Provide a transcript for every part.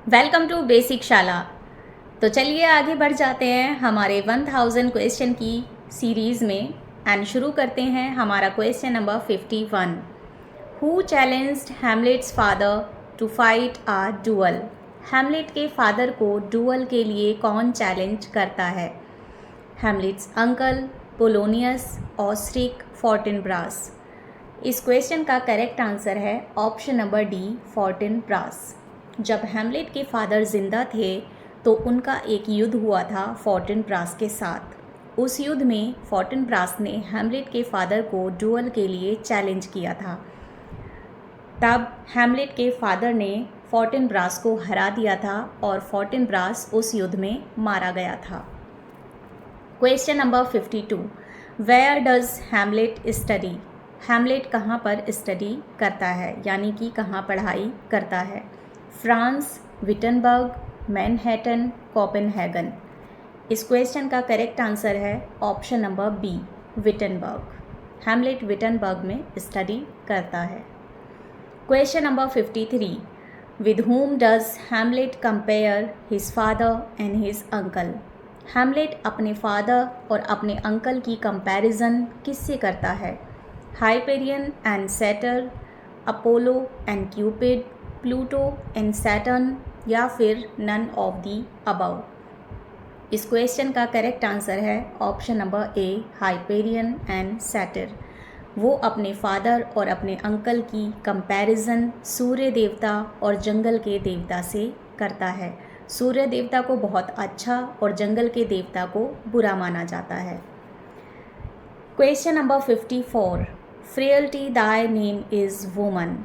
Welcome to basic शाला। तो चलिए आगे बढ़ जाते हैं हमारे 1000 क्वेश्चन की सीरीज़ में एंड शुरू करते हैं हमारा question number 51। Who challenged Hamlet's father to fight a duel? Hamlet के फादर को डुअल के लिए कौन चैलेंज करता है? Hamlet's uncle, Polonius, Osric, Fortinbras. इस क्वेश्चन का करेक्ट आंसर है ऑप्शन नंबर डी, फोर्टिनब्रास। जब हैमलेट के फादर जिंदा थे तो उनका एक युद्ध हुआ था फोर्टिनब्रास के साथ। उस युद्ध में फोर्टिनब्रास ने हैमलेट के फादर को डुअल के लिए चैलेंज किया था। तब हैमलेट के फादर ने फोर्टिनब्रास को हरा दिया था और फोर्टिनब्रास उस युद्ध में मारा गया था। Question number 52। Where does Hamlet study? Hamlet कहाँ पर स्टडी करता है, यानी कि कहाँ पढ़ाई करता है? France, Wittenberg, Manhattan, Copenhagen. इस क्वेश्चन का करेक्ट आंसर है option number B, Wittenberg. Hamlet Wittenberg में स्टडी करता है। Question number 53। With whom does Hamlet compare his father and his uncle? Hamlet अपने फादर और अपने अंकल की कंपैरिजन किससे करता है? Hyperion and satyr, Apollo and Cupid, Pluto and Saturn, या फिर नन ऑफ दी अबव। इस क्वेश्चन का करेक्ट आंसर है option number A, Hyperion and satyr. वो अपने फादर और अपने अंकल की कंपैरिजन सूर्य देवता और जंगल के देवता से करता है। सूर्य देवता को बहुत अच्छा और जंगल के देवता को बुरा माना जाता है। Question number 54। Frailty thy name is woman,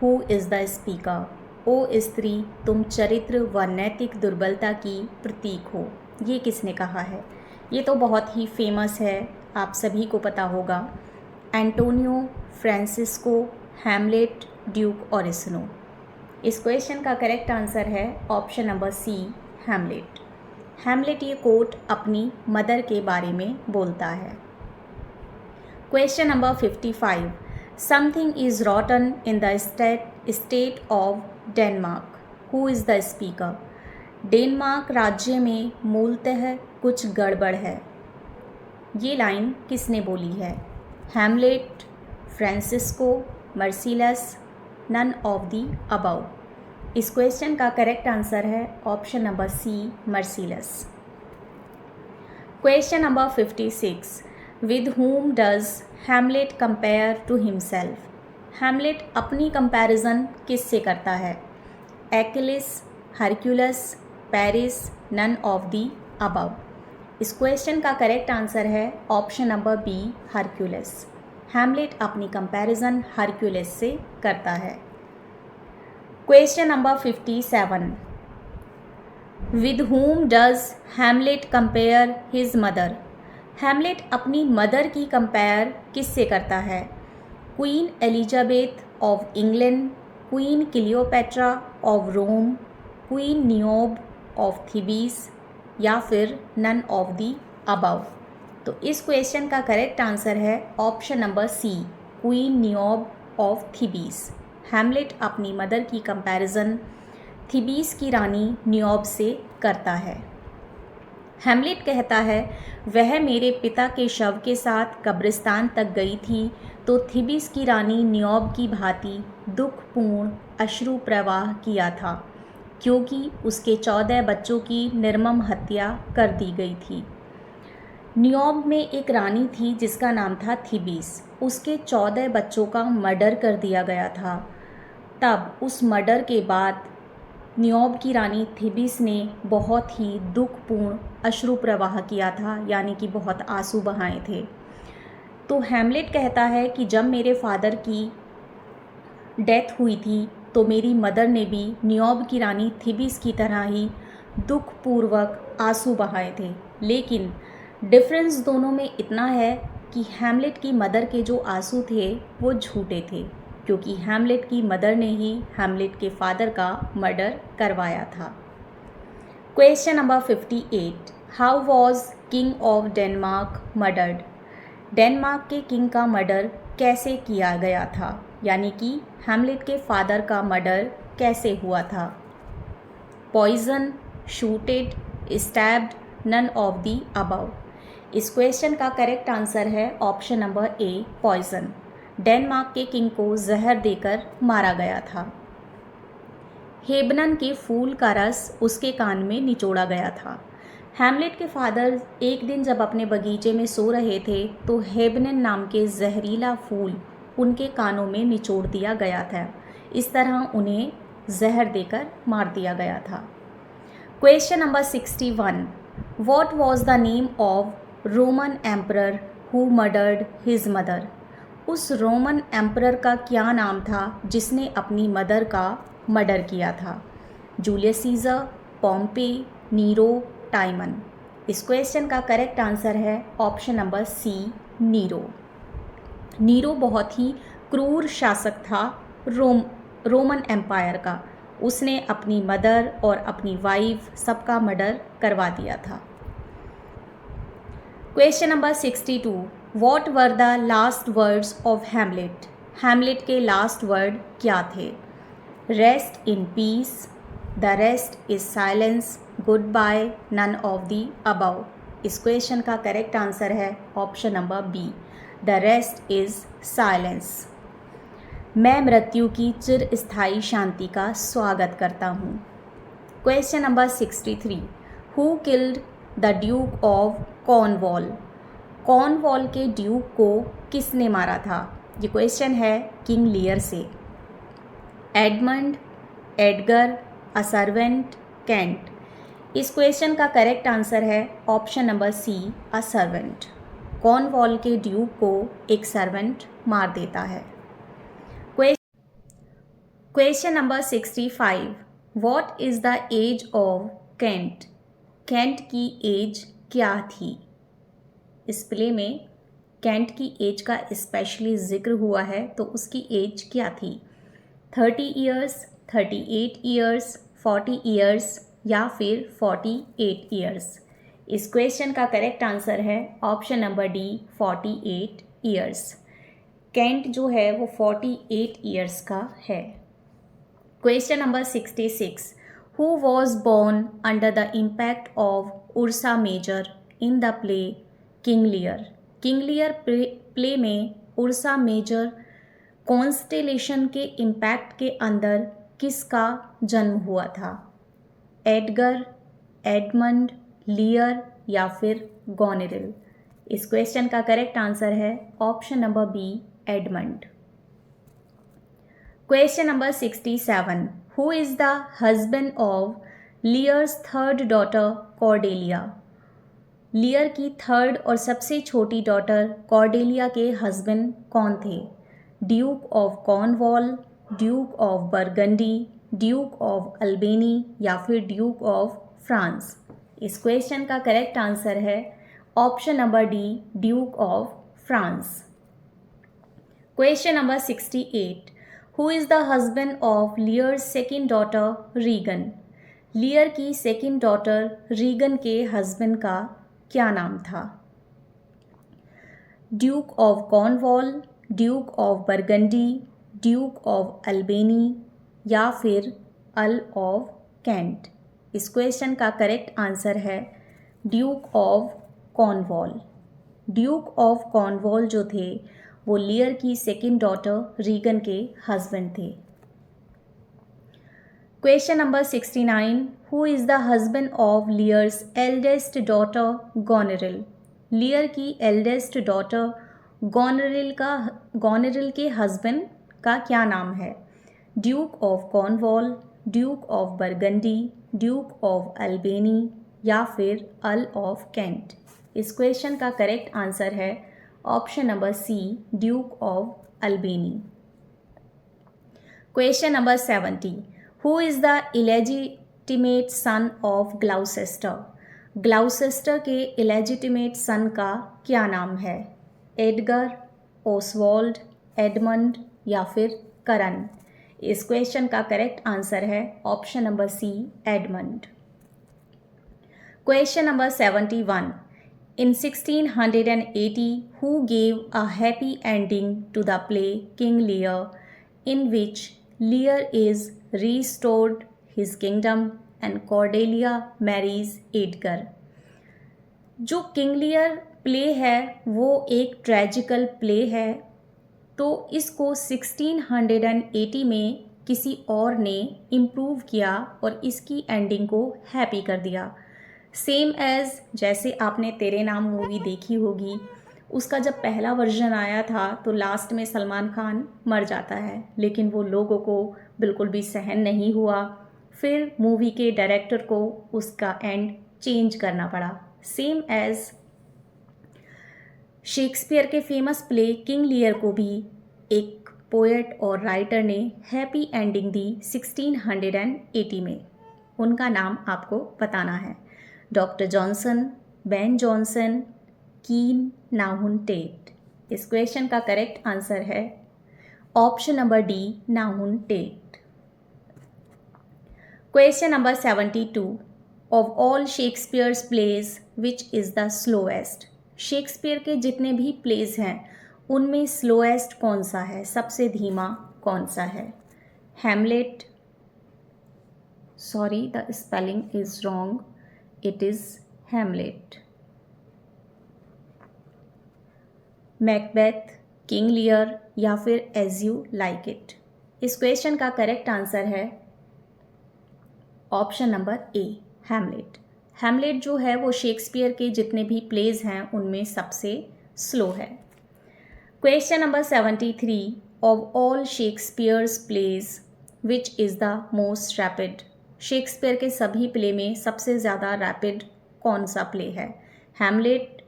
who is the speaker? ओ स्त्री, तुम चरित्र व नैतिक दुर्बलता की प्रतीक हो। ये किसने कहा है? ये तो बहुत ही फेमस है, आप सभी को पता होगा। Antonio, Francisco, Hamlet, Duke Orsino. इस क्वेश्चन का करेक्ट आंसर है option number C, Hamlet. Hamlet ये कोट अपनी मदर के बारे में बोलता है। Question number 55। Something is rotten in the state of Denmark, who is the speaker? Denmark राज्य में मूलतः कुछ गड़बड़ है। ये लाइन किसने बोली है? Hamlet, Francisco, Marcellus, none of the above. इस क्वेश्चन का करेक्ट आंसर है option number C, Marcellus. Question number 56। With whom does Hamlet compare to himself? Hamlet अपनी कंपैरिजन किससे करता है? Achilles, Hercules, Paris, none of the above. इस question का correct answer है option number B, Hercules. Hamlet अपनी comparison Hercules से करता है। Question number 57। With whom does Hamlet compare his mother? Hamlet अपनी मदर की कंपेयर किससे करता है? Queen Elizabeth of England, Queen Cleopatra of Rome, Queen Niobe of Thebes, या फिर नन ऑफ दी अबव। तो इस क्वेश्चन का करेक्ट आंसर है option number C, Queen Niobe of Thebes. Hamlet अपनी मदर की कंपैरिजन थीबीस की रानी नियोब से करता है। हैमलेट कहता है, वह मेरे पिता के शव के साथ कब्रिस्तान तक गई थी तो थीबीस की रानी नियोब की भांति दुखपूर्ण अश्रु प्रवाह किया था, क्योंकि उसके 14 बच्चों की निर्मम हत्या कर दी गई थी। नियोब में एक रानी थी जिसका नाम था थीबीस। उसके 14 बच्चों का मर्डर कर दिया गया था। तब उस मर्डर के बाद नियोब की रानी थीबीस ने बहुत ही दुखपूर्ण अश्रु प्रवाह किया था, यानी कि बहुत आंसू बहाए थे। तो हैमलेट कहता है कि जब मेरे फादर की डेथ हुई थी तो मेरी मदर ने भी नियोब की रानी थीबीस की तरह ही दुखपूर्वक आंसू बहाए थे। लेकिन डिफरेंस दोनों में इतना है कि हैमलेट की मदर के जो आंसू थे वो झूठे थे, क्योंकि हैमलेट की मदर ने ही हैमलेट के फादर का मर्डर करवाया था। Question number 58। How was king of Denmark murdered? Denmark के किंग का मर्डर कैसे किया गया था, यानी कि हैमलेट के फादर का मर्डर कैसे हुआ था? Poison, shooted, stabbed, none of the above. इस क्वेश्चन का करेक्ट आंसर है option number A, poison. Denmark के किंग को जहर देकर मारा गया था। हेबनन के फूल का रस उसके कान में निचोड़ा गया था। हैमलेट के फादर एक दिन जब अपने बगीचे में सो रहे थे तो हेबनन नाम के जहरीला फूल उनके कानों में निचोड़ दिया गया था। इस तरह उन्हें जहर देकर मार दिया गया था। Question number 61, what was the name of Roman emperor who murdered his mother. उस रोमन एम्परर का क्या नाम था जिसने अपनी मदर का मर्डर किया था। Julius Caesar, Pompey, Nero, Timon. इस क्वेश्चन का करेक्ट आंसर है option number C, Nero. Nero बहुत ही क्रूर शासक था रोमन एम्पायर का। उसने अपनी मदर और अपनी वाइफ सबका मर्डर करवा दिया था। Question number 62, what were the last words of Hamlet. Hamlet के लास्ट वर्ड क्या थे। Rest in peace, the rest is silence, goodbye, none of the above. इस क्वेश्चन का करेक्ट आंसर है option number B, the rest is silence. मैं मृत्यु की चिरस्थायी शांति का स्वागत करता हूँ। Question number 63, who killed the duke of Cornwall. Cornwall के ड्यूक को किसने मारा था। ये क्वेश्चन है किंग लियर से। Edmund, Edgar, a servant, Kent. इस क्वेश्चन का करेक्ट आंसर है option number C, a servant. Cornwall के ड्यूक को एक सर्वेंट मार देता है। Question number 65, what is the age of Kent. Kent की एज क्या थी। इस प्ले में कैंट की एज का स्पेशली जिक्र हुआ है, तो उसकी एज क्या थी। 30 ईयर्स, 38 ईयर्स, 40 ईयर्स या फिर 48 ईयर्स। इस क्वेश्चन का करेक्ट आंसर है option number D, 48 years. Kent जो है वो 48 ईयर्स का है। Question number 66, who was born under the impact of Ursa Major in the play King Lear. King Lear play में उर्सा मेजर कॉन्स्टेलेशन के impact के अंदर किसका जन्म हुआ था। एडगर, एडमंड, लियर या फिर गॉनेरिल। इस क्वेश्चन का करेक्ट आंसर है option number B, Edmund. Question number 67, who is the husband of Lear's third daughter Cordelia. Lear की थर्ड और सबसे छोटी डॉटर कॉर्डेलिया के हस्बैंड कौन थे। Duke of Cornwall, Duke of Burgundy, Duke of Albany या फिर ड्यूक ऑफ फ्रांस। इस क्वेश्चन का करेक्ट आंसर है option number D, Duke of France. Question number 68, who is the husband of Lear's second daughter Regan. Lear की second daughter Regan के husband का क्या नाम था। Duke of Cornwall, Duke of Burgundy, Duke of Albany या फिर Earl of Kent. इस question का करेक्ट आंसर है Duke of Cornwall. Duke of Cornwall जो थे वो लियर की सेकेंड डॉटर रीगन के हस्बैंड थे। Question number 69, who is the husband of Lear's eldest daughter Goneril. Lear की एल्डेस्ट डॉटर गॉनेरिल के हस्बैंड का क्या नाम है। Duke of Cornwall, Duke of Burgundy, Duke of Albany या फिर अर्ल ऑफ कैंट। इस क्वेश्चन का करेक्ट आंसर है option number C, Duke of Albany. Question number 70, who is the illegitimate son of Gloucester. Gloucester के illegitimate son का क्या नाम है। एडगर, ओसवाल्ड, एडमंड या फिर करन। इस क्वेश्चन का करेक्ट आंसर है option number C, Edmund. Question number 71, in 1680 who gave a happy ending to the play King Lear, in which Lear is restored his kingdom, and Cordelia marries Edgar. जो King Lear play है वो एक tragical play है, तो इसको 1680 में किसी और ने इम्प्रूव किया और इसकी एंडिंग को हैप्पी कर दिया। सेम एज जैसे आपने तेरे नाम मूवी देखी होगी, उसका जब पहला वर्जन आया था तो लास्ट में सलमान खान मर जाता है, लेकिन वो लोगों को बिल्कुल भी सहन नहीं हुआ। फिर मूवी के डायरेक्टर को उसका एंड चेंज करना पड़ा। सेम एज शेक्सपियर के फेमस प्ले किंग लियर को भी एक पोएट और राइटर ने हैप्पी एंडिंग दी 1680 में। उनका नाम आपको बताना है। Doctor Johnson, Ben Jonson, Kean, Nahum Tate. इस क्वेश्चन का करेक्ट आंसर है option number D, Nahum Tate. Question number 72, of all Shakespeare's plays which is the slowest. Shakespeare के जितने भी प्लेज हैं उनमें स्लोएस्ट कौन सा है, सबसे धीमा कौन सा है? Hamlet, sorry the spelling is wrong, it is Hamlet. Macbeth, King लियर या फिर एज यू लाइक इट। इस क्वेश्चन का करेक्ट आंसर है ऑप्शन नंबर ए, हैमलेट। हैमलेट जो है वो शेक्सपियर के जितने भी प्लेज हैं उनमें सबसे स्लो है। Question number 73, of all Shakespeare's plays which is the most rapid. Shakespeare के सभी प्ले में सबसे ज़्यादा रैपिड कौन सा प्ले है? Hamlet,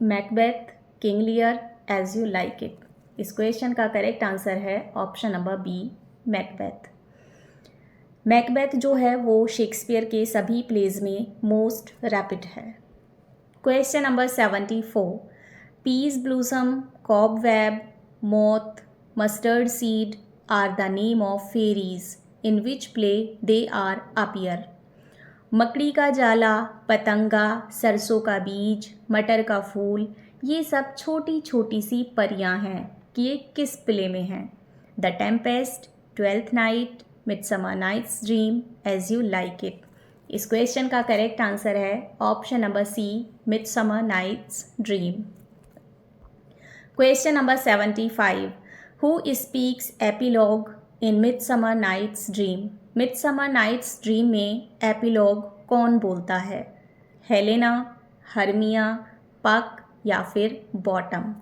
Macbeth, King Lear, As You Like It. इस क्वेश्चन का करेक्ट आंसर है option number B, Macbeth. Macbeth जो है वो शेक्सपियर के सभी प्लेज में मोस्ट रैपिड है। Question number 74, Peaseblossom, cobweb, moth, mustard seed are the name of fairies in which play they are appear। मकड़ी का जाला, पतंगा, सरसों का बीज, मटर का फूल, ये सब छोटी छोटी सी परियां हैं कि ये किस प्ले में हैं? The Tempest, Twelfth Night, Midsummer Night's Dream, As You Like It. इस क्वेश्चन का करेक्ट आंसर है option number C, Midsummer Night's Dream. Question number 75, who speaks epilogue in Midsummer Night's Dream. Midsummer Night's Dream में epilogue कौन बोलता है? Helena, Hermia, पक या फिर बॉटम।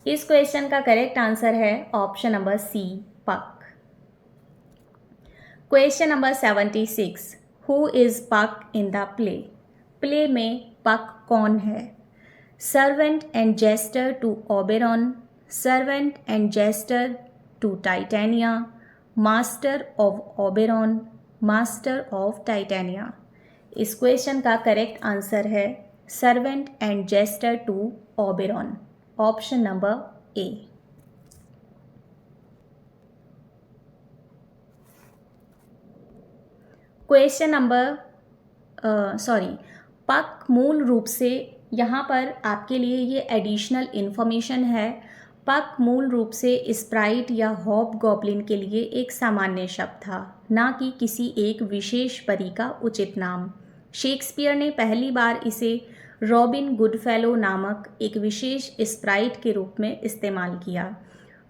इस क्वेश्चन का करेक्ट आंसर है ऑप्शन नंबर सी, पक। क्वेश्चन नंबर 76, हु इज़ पक इन द प्ले। प्ले में पक कौन है? Servant and jester to Oberon, servant and jester to Titania, master of Oberon, master of Titania। इस क्वेश्चन का करेक्ट आंसर है servant and jester to Oberon, option number A. Question number पक मूल रूप से यहाँ पर आपके लिए ये एडिशनल इन्फॉर्मेशन है। पक मूल रूप से स्प्राइट या हॉबगॉब्लिन के लिए एक सामान्य शब्द था, ना कि किसी एक विशेष परी का उचित नाम। शेक्सपियर ने पहली बार इसे रॉबिन गुडफेलो नामक एक विशेष स्प्राइट के रूप में इस्तेमाल किया।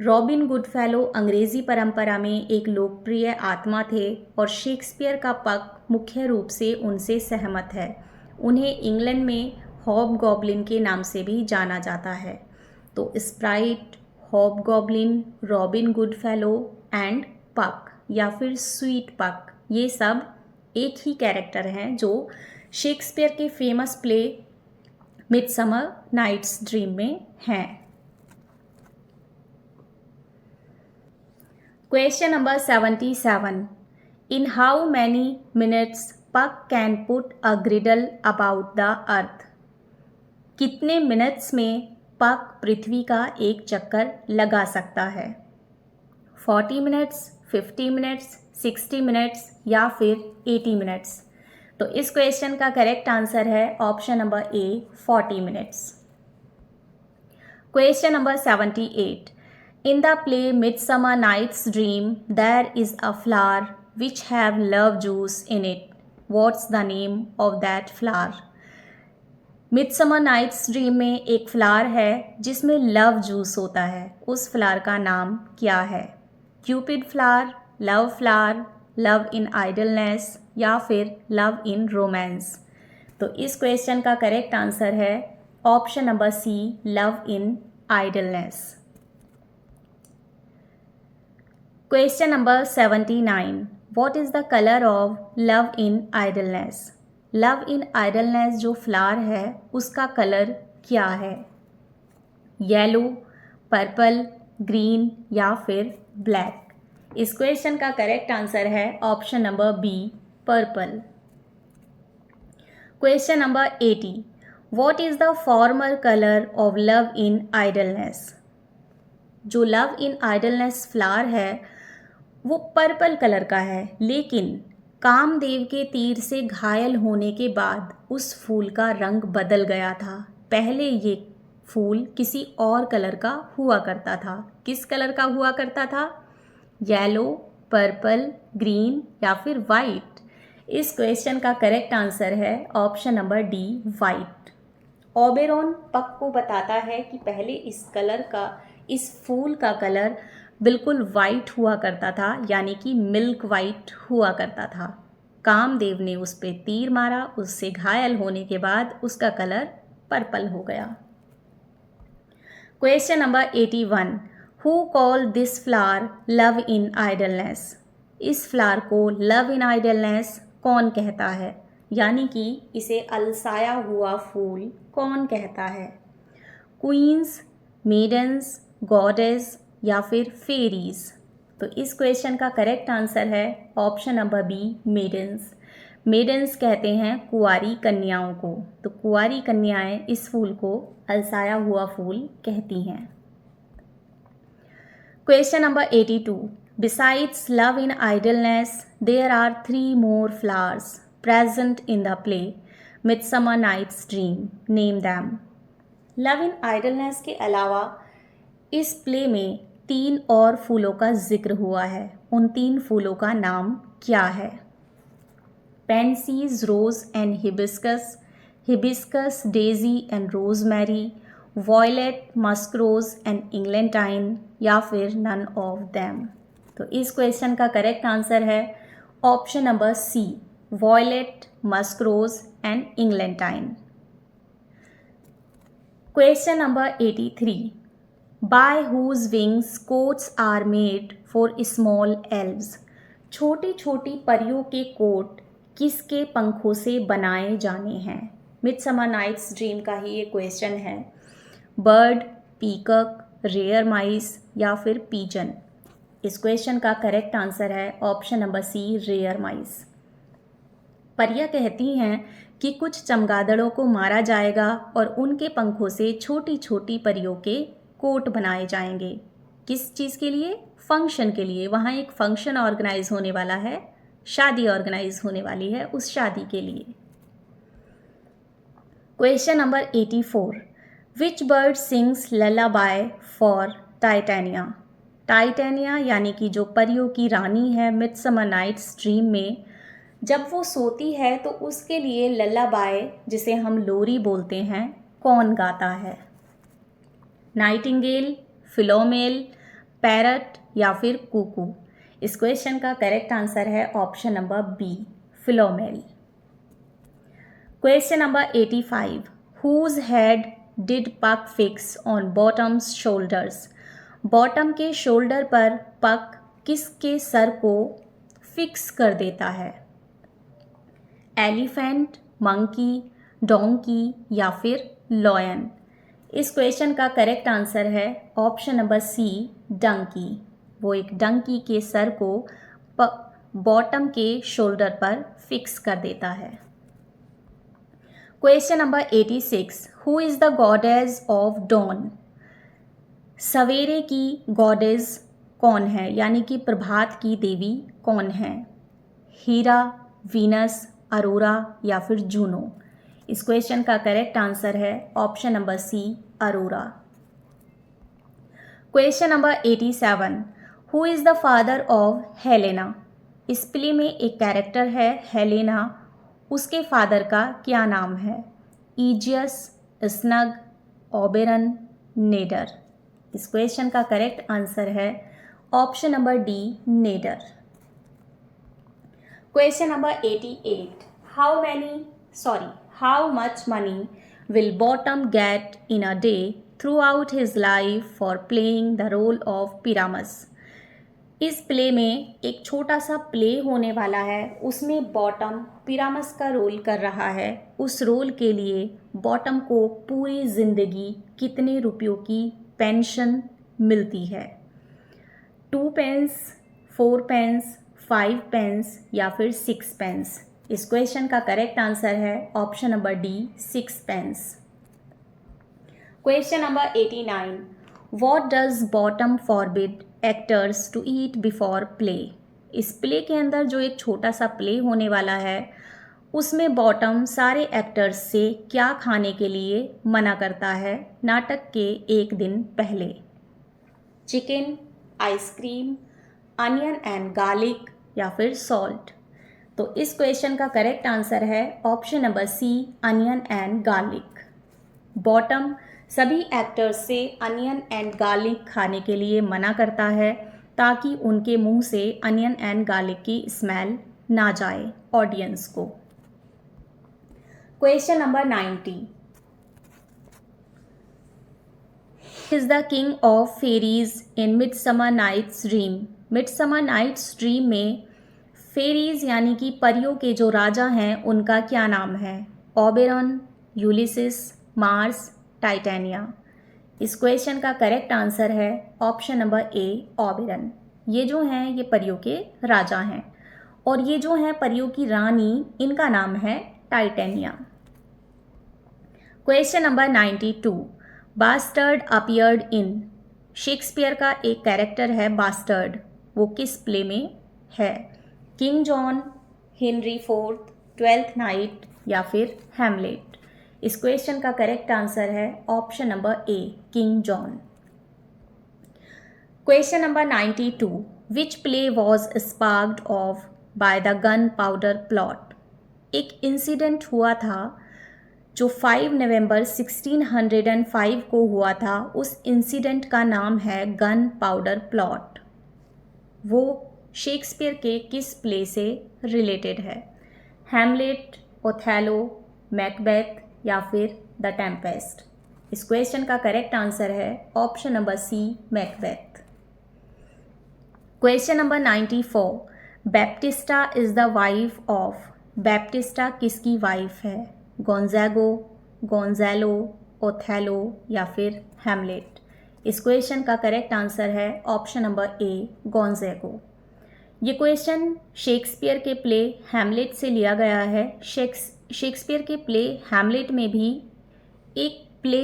रॉबिन गुडफेलो अंग्रेज़ी परंपरा में एक लोकप्रिय आत्मा थे और शेक्सपियर का पक मुख्य रूप से उनसे सहमत है। उन्हें इंग्लैंड में हॉबगॉब्लिन के नाम से भी जाना जाता है। तो स्प्राइट, हॉबगॉब्लिन, रॉबिन गुडफेलो एंड पक या फिर स्वीट पक, ये सब एक ही कैरेक्टर हैं जो शेक्सपियर के famous play Midsummer Night's Dream में हैं। Question number 77, in how many minutes Puck can put a girdle about the earth. कितने मिनट्स में पक पृथ्वी का एक चक्कर लगा सकता है? 40 मिनट्स, 50 मिनट्स, 60 मिनट्स या फिर 80 मिनट्स। तो इस क्वेश्चन का करेक्ट आंसर है option number A, 40 minutes. Question number 78, in the play Midsummer Night's Dream there is a flower which have love juice in it. What's the name of that flower? Midsummer Night's Dream में एक flower है जिसमें love juice होता है, उस flower का नाम क्या है? Cupid flower, love flower, love in idleness या फिर लव इन रोमांस? तो इस क्वेश्चन का करेक्ट आंसर है option number C, love in idleness. Question number 79, what is the colour of love in idleness? Love in idleness जो flower है उसका colour क्या है? येलो, पर्पल, ग्रीन या फिर ब्लैक? इस क्वेश्चन का करेक्ट आंसर है option number B, purple. Question number 80, what is the former colour of love in idleness? जो लव इन आइडलनेस फ्लावर है वो पर्पल कलर का है, लेकिन कामदेव के तीर से घायल होने के बाद उस फूल का रंग बदल गया था। पहले ये फूल किसी और कलर का हुआ करता था। किस कलर का हुआ करता था? येलो, पर्पल, ग्रीन या फिर वाइट? इस क्वेश्चन का करेक्ट आंसर है option number D, white. Oberon पक को बताता है कि पहले इस फूल का कलर बिल्कुल वाइट हुआ करता था, यानी कि मिल्क वाइट हुआ करता था। कामदेव ने उस पे तीर मारा, उससे घायल होने के बाद उसका कलर पर्पल हो गया। Question number 81, who called this flower love in idleness? इस फ्लावर को लव इन आइडलनेस कौन कहता है, यानी कि इसे अलसाया हुआ फूल कौन कहता है? क्वींस, मेडन्स, गॉडेस या फिर फेरीज? तो इस क्वेश्चन का करेक्ट आंसर है option number B, maidens. Maidens कहते हैं कुंवारी कन्याओं को, तो कुंवारी कन्याएं इस फूल को अलसाया हुआ फूल कहती हैं। Question number 82, besides love in idleness, there are 3 more flowers present in the play Midsummer Night's Dream. Name them. Love in idleness के अलावा इस प्ले में 3 और फूलों का जिक्र हुआ है। उन 3 फूलों का नाम क्या है? Pansies, rose and hibiscus, hibiscus, daisy and rosemary, violet, musk rose and eglantine या फिर नन ऑफ देम? तो इस क्वेश्चन का करेक्ट आंसर है option number C, violet, musk rose and eglantine. Question number 83, by whose wings coats are made for small elves? छोटी छोटी परियों के कोट किसके पंखों से बनाए जाने हैं? मिडसमर नाइट्स ड्रीम का ही ये क्वेश्चन है। बर्ड, पीकॉक, रेयर माइस या फिर पीजन? इस क्वेश्चन का करेक्ट आंसर है ऑप्शन नंबर सी, रेयर माइस। परियां कहती हैं कि कुछ चमगादड़ों को मारा जाएगा और उनके पंखों से छोटी छोटी परियों के कोट बनाए जाएंगे। किस चीज़ के लिए? फंक्शन के लिए। वहाँ एक फंक्शन ऑर्गेनाइज होने वाला है, शादी ऑर्गेनाइज होने वाली है, उस शादी के लिए। Question number 84, which bird sings lullaby for Titania? Titania यानी कि जो परियों की रानी है मिडसमर नाइट्स ड्रीम में, जब वो सोती है तो उसके लिए ललाबाय, जिसे हम लोरी बोलते हैं, कौन गाता है? नाइटिंगेल, फिलोमेल, पैरट या फिर कुकू? इस क्वेश्चन का करेक्ट आंसर है option number B, Philomel. Question number 85, whose head did Puck fix on Bottom's shoulders? Bottom के शोल्डर पर पक किसके सर को फिक्स कर देता है? एलिफेंट, मंकी, डोंकी या फिर लॉयन? इस क्वेश्चन का करेक्ट आंसर है ऑप्शन नंबर सी, डंकी। वो एक डंकी के सर को बॉटम के शोल्डर पर फिक्स कर देता है। Question number 86, who is the goddess of dawn? सवेरे की गॉडेस कौन है, यानी कि प्रभात की देवी कौन है? हीरा, वीनस, अरोरा या फिर जूनो? इस क्वेश्चन का करेक्ट आंसर है option number C, Aurora. Question number 87, who is the father of Helena? इस प्ले में एक कैरेक्टर है हेलेना, उसके फादर का क्या नाम है? ईजियस, स्नग, ओबेरन, नेडर। इस क्वेश्चन का करेक्ट आंसर है option number D, Nader. Question number 88, how much money will Bottom get in a day throughout his life for playing the role of Pyramus? इस play में एक छोटा सा प्ले होने वाला है, उसमें बॉटम पिरामस का रोल कर रहा है। उस रोल के लिए बॉटम को पूरी ज़िंदगी कितने रुपयों की पेंशन मिलती है? 2 पेंस, 4 पेंस, 5 पेंस या फिर 6 पेंस? इस क्वेश्चन का करेक्ट आंसर है option number D, 6 pence. Question number 89, what does Bottom forbid actors to eat before play? इस प्ले के अंदर जो एक छोटा सा प्ले होने वाला है, उसमें बॉटम सारे एक्टर्स से क्या खाने के लिए मना करता है नाटक के एक दिन पहले? Chicken, ice cream, onion and garlic या फिर सॉल्ट? तो इस क्वेश्चन का करेक्ट आंसर है option number C, onion and garlic. Bottom सभी एक्टर्स से अनियन एंड गार्लिक खाने के लिए मना करता है ताकि उनके मुंह से अनियन एंड गार्लिक की स्मेल ना जाए ऑडियंस को। Question number 90, is the king of fairies in Midsummer Night's Dream? Midsummer Night's Dream में फेरीज यानी कि परियों के जो राजा हैं उनका क्या नाम है? Oberon, Ulysses, Mars, titania? इस क्वेश्चन का करेक्ट आंसर है ऑप्शन नंबर ए, ओबेरॉन। ये जो हैं ये परियों के राजा हैं और ये जो हैं परियों की रानी, इनका नाम है Titania. Question number 92, bastard appeared in? Shakespeare का एक कैरेक्टर है बास्टर्ड, वो किस प्ले में है? King John, Henry fourth, twelfth night या फिर हैमलेट? इस क्वेश्चन का करेक्ट आंसर है option number A, king John. Question number 92, which play was sparked of by the gun powder plot? एक इंसिडेंट हुआ था जो 5 नवंबर 1605 को हुआ था, उस इंसिडेंट का नाम है गन पाउडर प्लॉट। वो शेक्सपियर के किस प्ले से रिलेटेड है? हैमलेट, ओथेलो, मैकबेथ या फिर द टेम्पेस्ट? इस क्वेश्चन का करेक्ट आंसर है option number C, Macbeth. Question number 94, Baptista is the wife of? Baptista किसकी वाइफ है? गोंजागो, गोंजालो, ओथेलो या फिर हैमलेट? इस क्वेश्चन का करेक्ट आंसर है ऑप्शन नंबर ए, गोंजागो। ये क्वेश्चन शेक्सपियर के प्ले हैमलेट से लिया गया है। शेक्सपियर के प्ले हैमलेट में भी एक प्ले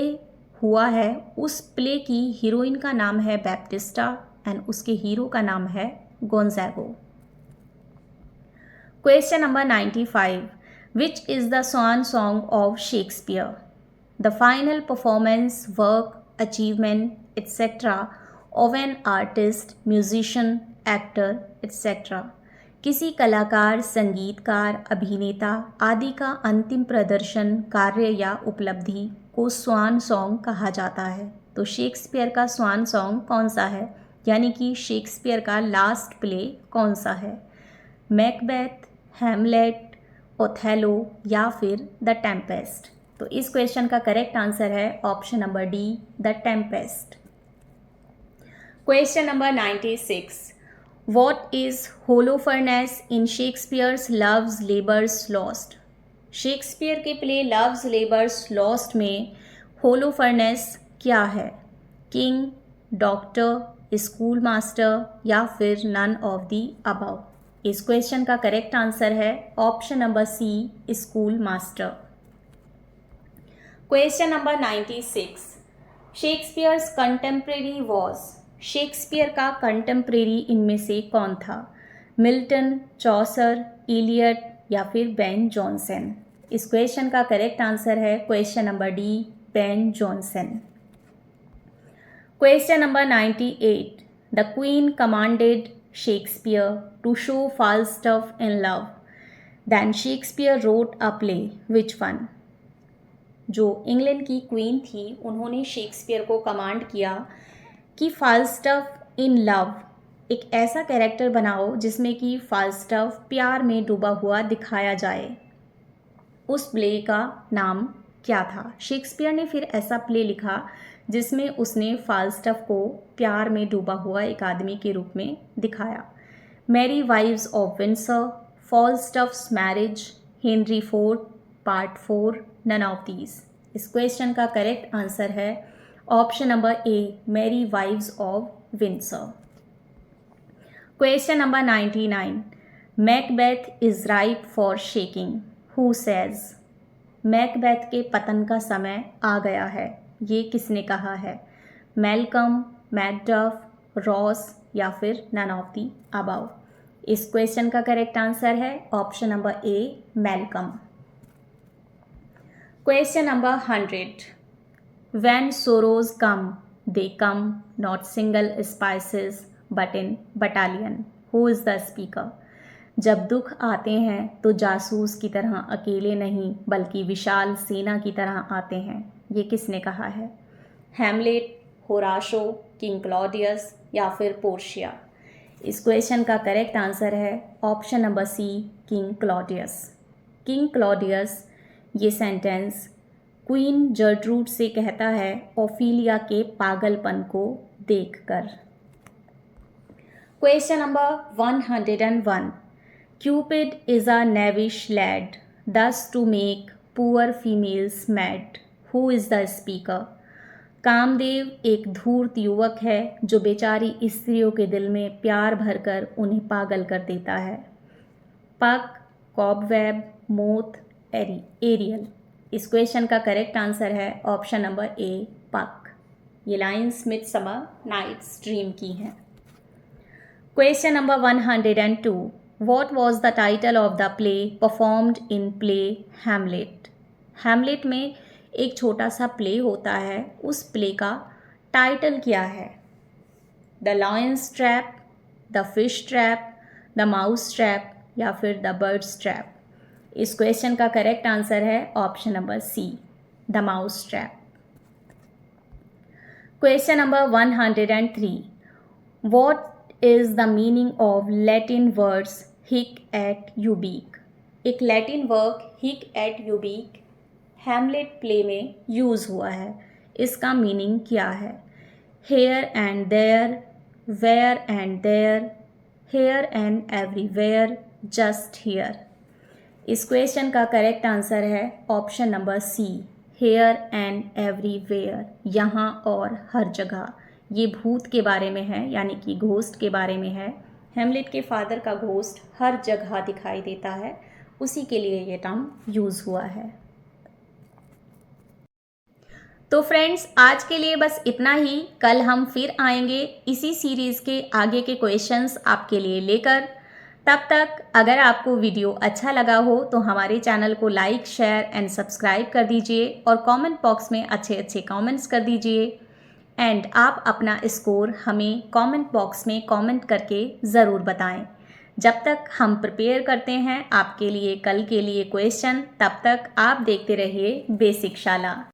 हुआ है, उस प्ले की हीरोइन का नाम है बैप्टिस्टा एंड उसके हीरो का नाम है Gonzago. Question number 95, which is the swan song of Shakespeare? The final performance, work, achievement etcetera of an artist, musician, actor etcetera? किसी कलाकार, संगीतकार, अभिनेता आदि का अंतिम प्रदर्शन, कार्य या उपलब्धि को स्वान सॉन्ग कहा जाता है। तो शेक्सपियर का स्वान सॉन्ग कौन सा है, यानी कि शेक्सपियर का लास्ट प्ले कौन सा है? मैकबेथ, हैमलेट, ओथेलो या फिर द टेम्पेस्ट? तो इस क्वेश्चन का करेक्ट आंसर है option number D, the Tempest. Question number 96, What is Holofernes in Shakespeare's Love's Labour's Lost? Shakespeare के प्ले लव्स लेबर्स लॉस्ट में होलोफर्नेस क्या है? किंग, डॉक्टर, स्कूल मास्टर या फिर नन ऑफ द अबव? इस question का correct answer है option number C, school master. Question number 96, Shakespeare's contemporary was? Shakespeare का कंटेम्प्रेरी इनमें से कौन था? मिल्टन, चॉसर, इलियट या फिर बेन जॉनसन? इस क्वेश्चन का करेक्ट आंसर है question number D, Ben Jonson. Question number 98, the queen commanded Shakespeare to show false stuff in love. Then Shakespeare wrote a play. Which one? जो England की queen थी उन्होंने Shakespeare को command किया कि false stuff in love, एक ऐसा character बनाओ जिसमें कि फाल्स स्टफ प्यार में डूबा हुआ दिखाया जाए। उस प्ले का नाम क्या था? शेक्सपियर ने फिर ऐसा प्ले लिखा जिसमें उसने फाल्स स्टफ को प्यार में डूबा हुआ एक आदमी के रूप में दिखाया। Merry Wives of Windsor, Falstaff's marriage, Henry Fourth, part 4, none of these. इस क्वेश्चन का करेक्ट आंसर है option number A, Merry Wives of Windsor. Question number 99, Macbeth is ripe for shaking, who says? Macbeth के पतन का समय आ गया है, ये किसने कहा है? मैल्कम, मैकडफ, रॉस या फिर नन ऑफ दी अबव। इस क्वेश्चन का करेक्ट आंसर है option number A, Malcolm. Question number 100, when sorrows come they come not single spices but in battalion, who is the speaker? जब दुख आते हैं तो जासूस की तरह अकेले नहीं बल्कि विशाल सेना की तरह आते हैं, ये किसने कहा है? हैमलेट, होराशो, किंग क्लॉडियस या फिर पोर्शिया। इस क्वेश्चन का करेक्ट आंसर है option number C, King Claudius. King Claudius ये सेंटेंस क्वीन जर्ट्रूड से कहता है ओफिलिया के पागलपन को देखकर। Question number 101, Cupid is a knavish lad thus to make poor females mad, who is the speaker? Kamadeva एक धूर्त युवक है जो बेचारी स्त्रियों के दिल में प्यार भरकर उन्हें पागल कर देता है। पक, कॉबवेब, मोथ, एरियल। इस क्वेश्चन का करेक्ट आंसर है ऑप्शन नंबर ए, पक। ये लाइन्स मिडसमर नाइट्स ड्रीम की हैं। Question number 102, what was the title of the play performed in play Hamlet? Hamlet में एक छोटा सा प्ले होता है, उस प्ले का टाइटल क्या है? The lion's trap, the fish trap, the mouse trap या फिर द बर्ड्स ट्रैप। इस क्वेश्चन का करेक्ट आंसर है option number C, the mouse trap. Question number 103, what is the meaning of Latin words hic et ubique? एक Latin word hic et ubique Hamlet play में use हुआ है, इसका meaning क्या है? Here and there, where and there, here and everywhere, just here. इस question का correct answer है option number C, here and everywhere, यहाँ और हर जगह। ये भूत के बारे में है, यानी कि घोस्ट के बारे में है। हैमलेट के फादर का घोस्ट हर जगह दिखाई देता है, उसी के लिए ये टर्म यूज़ हुआ है। तो फ्रेंड्स, आज के लिए बस इतना ही। कल हम फिर आएंगे इसी सीरीज़ के आगे के क्वेश्चंस आपके लिए लेकर। तब तक अगर आपको वीडियो अच्छा लगा हो तो हमारे चैनल को लाइक, शेयर एंड सब्सक्राइब कर दीजिए और कमेंट बॉक्स में अच्छे अच्छे कमेंट्स कर दीजिए। एंड आप अपना स्कोर हमें कमेंट बॉक्स में कमेंट करके ज़रूर बताएं। जब तक हम प्रिपेयर करते हैं आपके लिए कल के लिए क्वेश्चन, तब तक आप देखते रहिए बेसिक शाला।